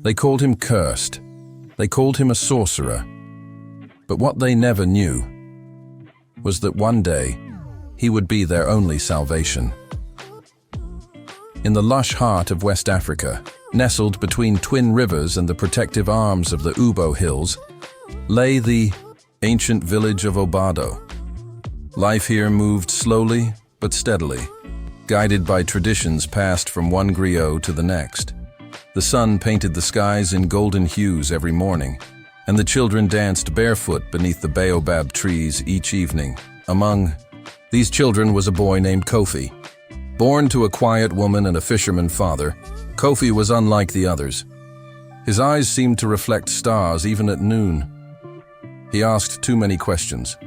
They called him cursed. They called him a sorcerer. But what they never knew was that one day he would be their only salvation. In the lush heart of West Africa, nestled between twin rivers and the protective arms of the Ubo Hills, lay the ancient village of Obado. Life here moved slowly but steadily, guided by traditions passed from one griot to the next. The sun painted the skies in golden hues every morning, and the children danced barefoot beneath the baobab trees each evening. Among these children was a boy named Kofi. Born to a quiet woman and a fisherman father, Kofi was unlike the others. His eyes seemed to reflect stars even at noon. He asked too many questions.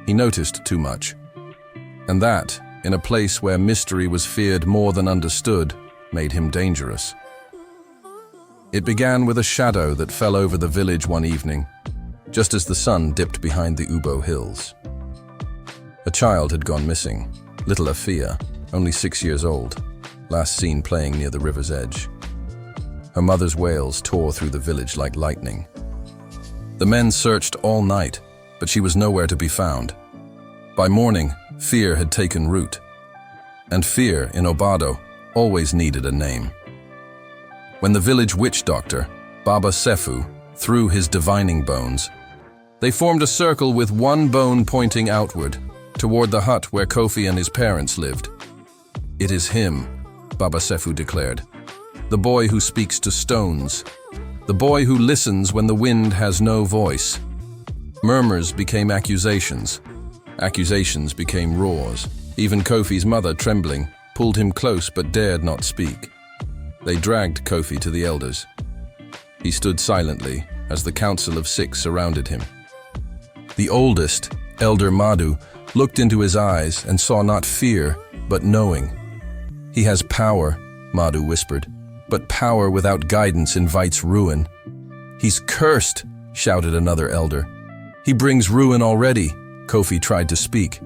He noticed too much. And that, in a place where mystery was feared more than understood, made him dangerous. It began with a shadow that fell over the village one evening, just as the sun dipped behind the Ubo Hills. A child had gone missing, little Afia, only 6 years old, last seen playing near the river's edge. Her mother's wails tore through the village like lightning. The men searched all night, but she was nowhere to be found. By morning, fear had taken root. And fear, in Obado, always needed a name. When the village witch doctor, Baba Sefu, threw his divining bones, they formed a circle with one bone pointing outward, toward the hut where Kofi and his parents lived. "It is him," Baba Sefu declared. "The boy who speaks to stones. The boy who listens when the wind has no voice." Murmurs became accusations. Accusations became roars. Even Kofi's mother, trembling, pulled him close but dared not speak. They dragged Kofi to the elders. He stood silently as the council of 6 surrounded him. The oldest, Elder Madhu, looked into his eyes and saw not fear, but knowing. "He has power," Madhu whispered, "but power without guidance invites ruin." "He's cursed," shouted another elder. "He brings ruin already," Kofi tried to speak.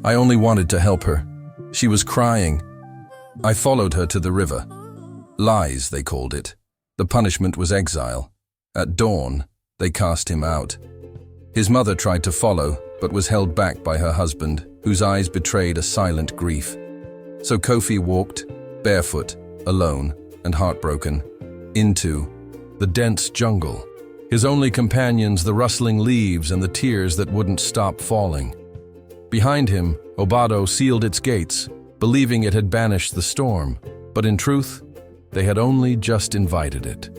"I only wanted to help her. She was crying. I followed her to the river." Lies, they called it. The punishment was exile. At dawn, they cast him out. His mother tried to follow, but was held back by her husband, whose eyes betrayed a silent grief. So Kofi walked, barefoot, alone, and heartbroken, into the dense jungle. His only companions the rustling leaves and the tears that wouldn't stop falling. Behind him, Obado sealed its gates, believing it had banished the storm, but in truth, they had only just invited it.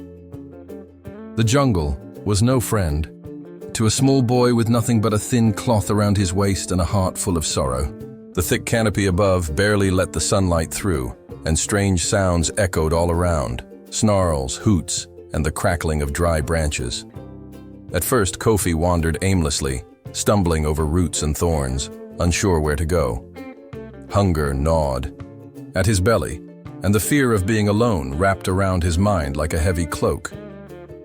The jungle was no friend to a small boy with nothing but a thin cloth around his waist and a heart full of sorrow. The thick canopy above barely let the sunlight through, and strange sounds echoed all around, snarls, hoots, and the crackling of dry branches. At first, Kofi wandered aimlessly, stumbling over roots and thorns, unsure where to go. Hunger gnawed at his belly, and the fear of being alone wrapped around his mind like a heavy cloak.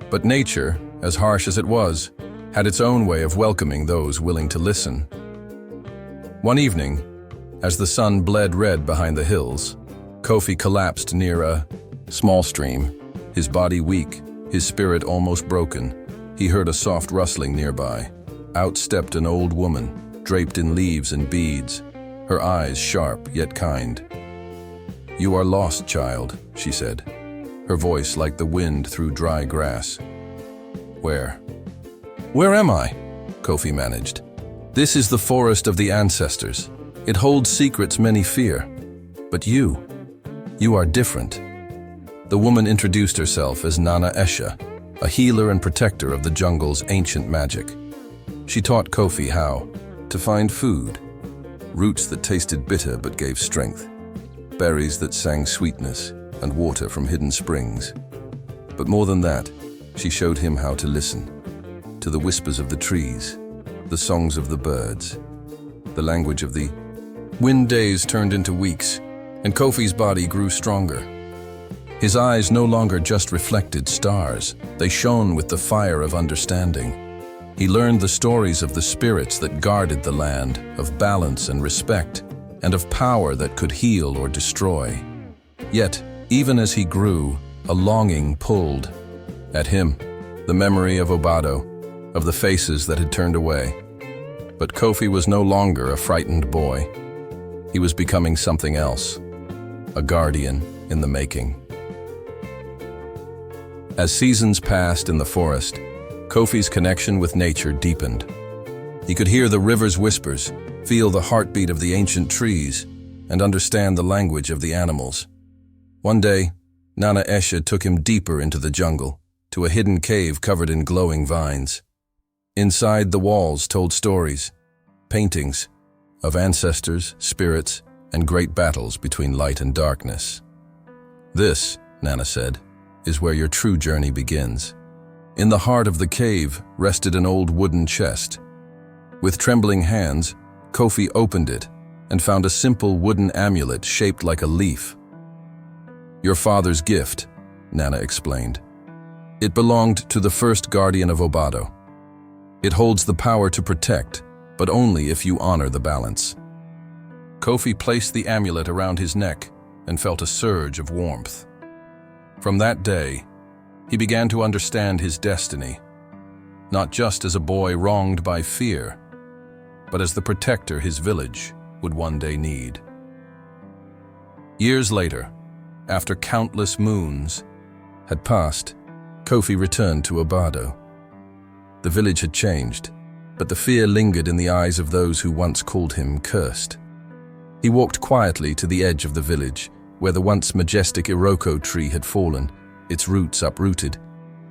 But nature, as harsh as it was, had its own way of welcoming those willing to listen. One evening, as the sun bled red behind the hills, Kofi collapsed near a small stream, his body weak, his spirit almost broken. He heard a soft rustling nearby. Out stepped an old woman, draped in leaves and beads, her eyes sharp yet kind. "You are lost, child," she said, her voice like the wind through dry grass. "Where? Where am I?" Kofi managed. "This is the forest of the ancestors. It holds secrets many fear. But you are different." The woman introduced herself as Nana Esha, a healer and protector of the jungle's ancient magic. She taught Kofi how to find food, roots that tasted bitter but gave strength, berries that sang sweetness, and water from hidden springs. But more than that, she showed him how to listen to the whispers of the trees, the songs of the birds, the language of the wind. Days turned into weeks, and Kofi's body grew stronger. His eyes no longer just reflected stars, they shone with the fire of understanding. He learned the stories of the spirits that guarded the land, of balance and respect, and of power that could heal or destroy. Yet, even as he grew, a longing pulled At him, the memory of Obado, of the faces that had turned away. But Kofi was no longer a frightened boy. He was becoming something else, a guardian in the making. As seasons passed in the forest, Kofi's connection with nature deepened. He could hear the river's whispers, feel the heartbeat of the ancient trees, and understand the language of the animals. One day, Nana Esha took him deeper into the jungle, to a hidden cave covered in glowing vines. Inside, the walls told stories, paintings of ancestors, spirits, and great battles between light and darkness. This, Nana said, is where your true journey begins. In the heart of the cave rested an old wooden chest. With trembling hands, Kofi opened it and found a simple wooden amulet shaped like a leaf. Your father's gift, Nana explained. It belonged to the first guardian of Obado. It holds the power to protect, but only if you honor the balance. Kofi placed the amulet around his neck and felt a surge of warmth. From that day, he began to understand his destiny, not just as a boy wronged by fear, but as the protector his village would one day need. Years later, after countless moons had passed, Kofi returned to Obado. The village had changed, but the fear lingered in the eyes of those who once called him cursed. He walked quietly to the edge of the village, where the once majestic Iroko tree had fallen, its roots uprooted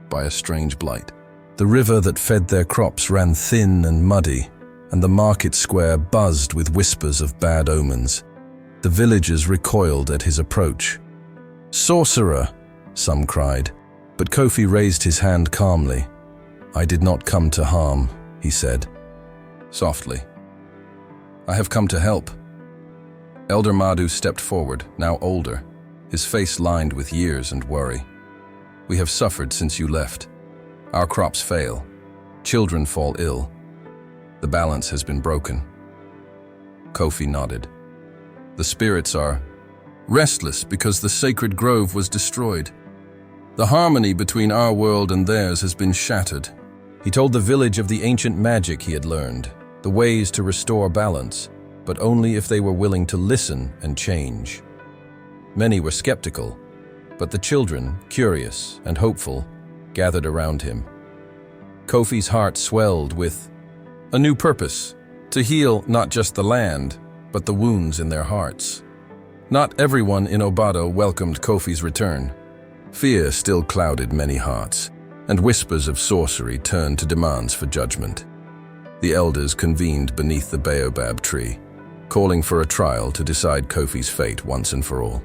by a strange blight. The river that fed their crops ran thin and muddy, and the market square buzzed with whispers of bad omens. The villagers recoiled at his approach. "Sorcerer!" some cried, but Kofi raised his hand calmly. "I did not come to harm," he said, softly. "I have come to help." Elder Madhu stepped forward, now older, his face lined with years and worry. "We have suffered since you left. Our crops fail. Children fall ill. The balance has been broken." Kofi nodded. "The spirits are restless because the sacred grove was destroyed. The harmony between our world and theirs has been shattered." He told the village of the ancient magic he had learned, the ways to restore balance, but only if they were willing to listen and change. Many were skeptical, but the children, curious and hopeful, gathered around him. Kofi's heart swelled with a new purpose, to heal not just the land, but the wounds in their hearts. Not everyone in Obado welcomed Kofi's return. Fear still clouded many hearts, and whispers of sorcery turned to demands for judgment. The elders convened beneath the baobab tree, calling for a trial to decide Kofi's fate once and for all.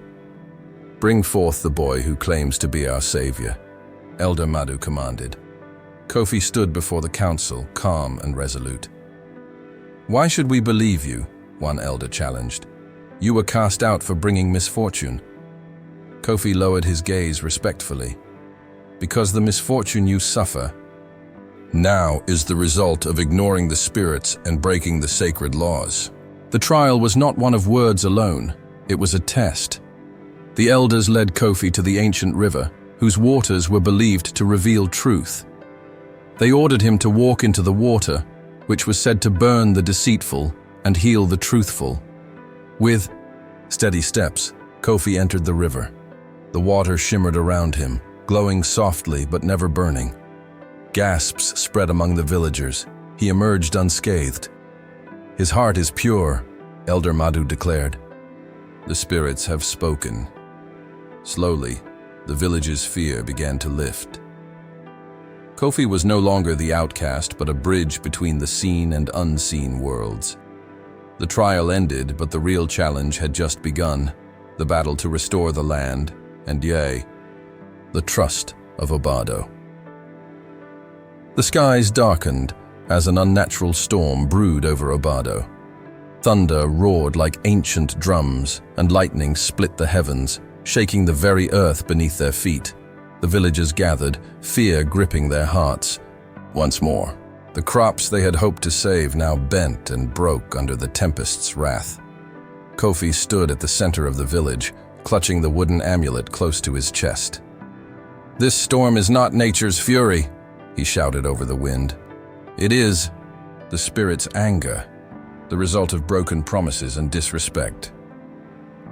"Bring forth the boy who claims to be our savior," Elder Madhu commanded. Kofi stood before the council, calm and resolute. "Why should we believe you?" one elder challenged. "You were cast out for bringing misfortune." Kofi lowered his gaze respectfully. "Because the misfortune you suffer now is the result of ignoring the spirits and breaking the sacred laws." The trial was not one of words alone, it was a test. The elders led Kofi to the ancient river, whose waters were believed to reveal truth. They ordered him to walk into the water, which was said to burn the deceitful and heal the truthful. With steady steps, Kofi entered the river. The water shimmered around him, glowing softly but never burning. Gasps spread among the villagers. He emerged unscathed. "His heart is pure," Elder Madhu declared. "The spirits have spoken." Slowly, the village's fear began to lift. Kofi was no longer the outcast, but a bridge between the seen and unseen worlds. The trial ended, but the real challenge had just begun, the battle to restore the land, and yea, the trust of Obado. The skies darkened as an unnatural storm brewed over Obado. Thunder roared like ancient drums, and lightning split the heavens, shaking the very earth beneath their feet. The villagers gathered, fear gripping their hearts. Once more, the crops they had hoped to save now bent and broke under the tempest's wrath. Kofi stood at the center of the village, clutching the wooden amulet close to his chest. "This storm is not nature's fury," he shouted over the wind. "It is the spirit's anger, the result of broken promises and disrespect."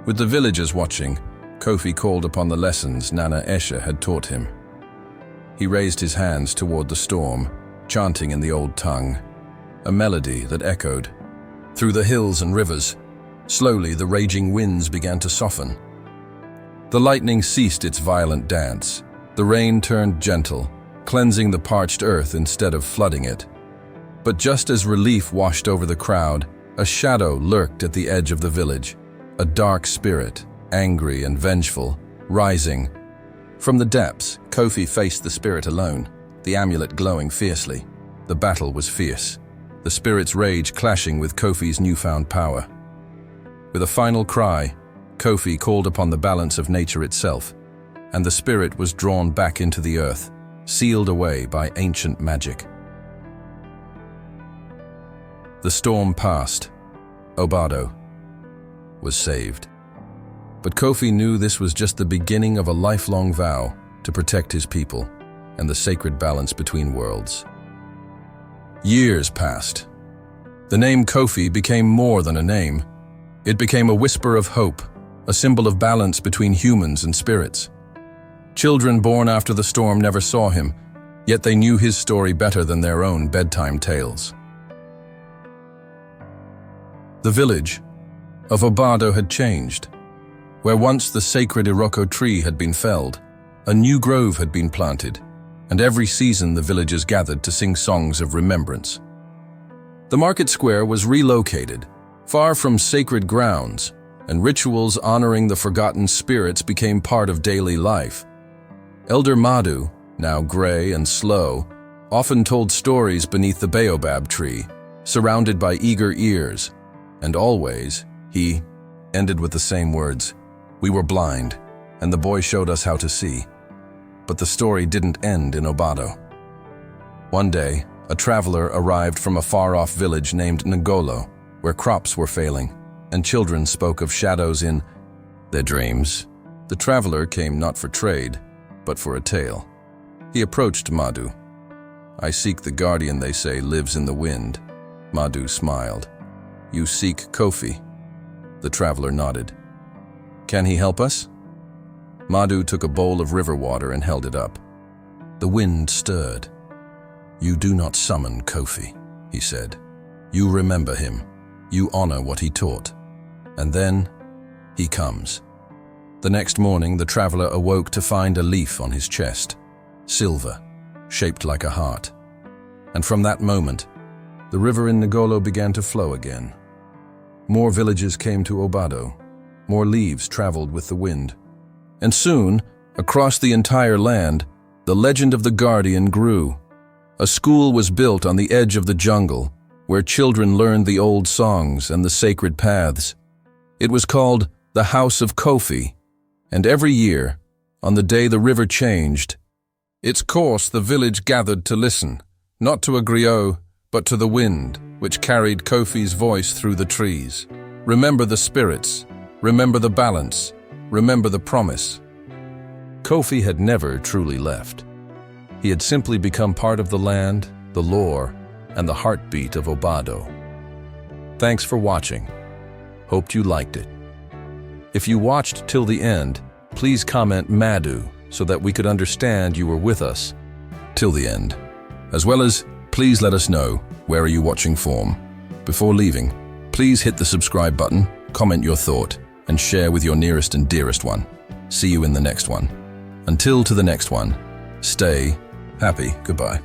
With the villagers watching, Kofi called upon the lessons Nana Esha had taught him. He raised his hands toward the storm, chanting in the old tongue, a melody that echoed through the hills and rivers. Slowly, the raging winds began to soften. The lightning ceased its violent dance. The rain turned gentle, cleansing the parched earth instead of flooding it. But just as relief washed over the crowd, a shadow lurked at the edge of the village, a dark spirit, angry and vengeful, rising. From the depths, Kofi faced the spirit alone, the amulet glowing fiercely. The battle was fierce, the spirit's rage clashing with Kofi's newfound power. With a final cry, Kofi called upon the balance of nature itself, and the spirit was drawn back into the earth, sealed away by ancient magic. The storm passed. Obado was saved. But Kofi knew this was just the beginning of a lifelong vow to protect his people and the sacred balance between worlds. Years passed. The name Kofi became more than a name. It became a whisper of hope, a symbol of balance between humans and spirits. Children born after the storm never saw him, yet they knew his story better than their own bedtime tales. The village of Obado had changed. Where once the sacred Iroko tree had been felled, a new grove had been planted, and every season the villagers gathered to sing songs of remembrance. The market square was relocated, far from sacred grounds, and rituals honoring the forgotten spirits became part of daily life. Elder Madhu, now gray and slow, often told stories beneath the baobab tree, surrounded by eager ears, and always, he ended with the same words, "We were blind, and the boy showed us how to see." But the story didn't end in Obado. One day, a traveler arrived from a far-off village named Ngolo, where crops were failing, and children spoke of shadows in their dreams. The traveler came not for trade, but for a tale. He approached Madhu. "I seek the guardian they say lives in the wind." Madhu smiled. "You seek Kofi?" The traveler nodded. "Can he help us?" Madhu took a bowl of river water and held it up. The wind stirred. "You do not summon Kofi," he said. "You remember him. You honor what he taught. And then, he comes." The next morning, the traveler awoke to find a leaf on his chest, silver, shaped like a heart. And from that moment, the river in Ngolo began to flow again. More villages came to Obado. More leaves traveled with the wind. And soon, across the entire land, the legend of the guardian grew. A school was built on the edge of the jungle, where children learned the old songs and the sacred paths. It was called the House of Kofi, and every year, on the day the river changed its course, the village gathered to listen, not to a griot, but to the wind, which carried Kofi's voice through the trees. Remember the spirits, remember the balance, remember the promise. Kofi had never truly left. He had simply become part of the land, the lore, and the heartbeat of Obado. Thanks for watching. Hoped you liked it. If you watched till the end, please comment Madhu so that we could understand you were with us till the end. As well as, please let us know where are you watching from. Before leaving, please hit the subscribe button, comment your thought, and share with your nearest and dearest one. See you in the next one. Until to the next one, stay happy. Goodbye.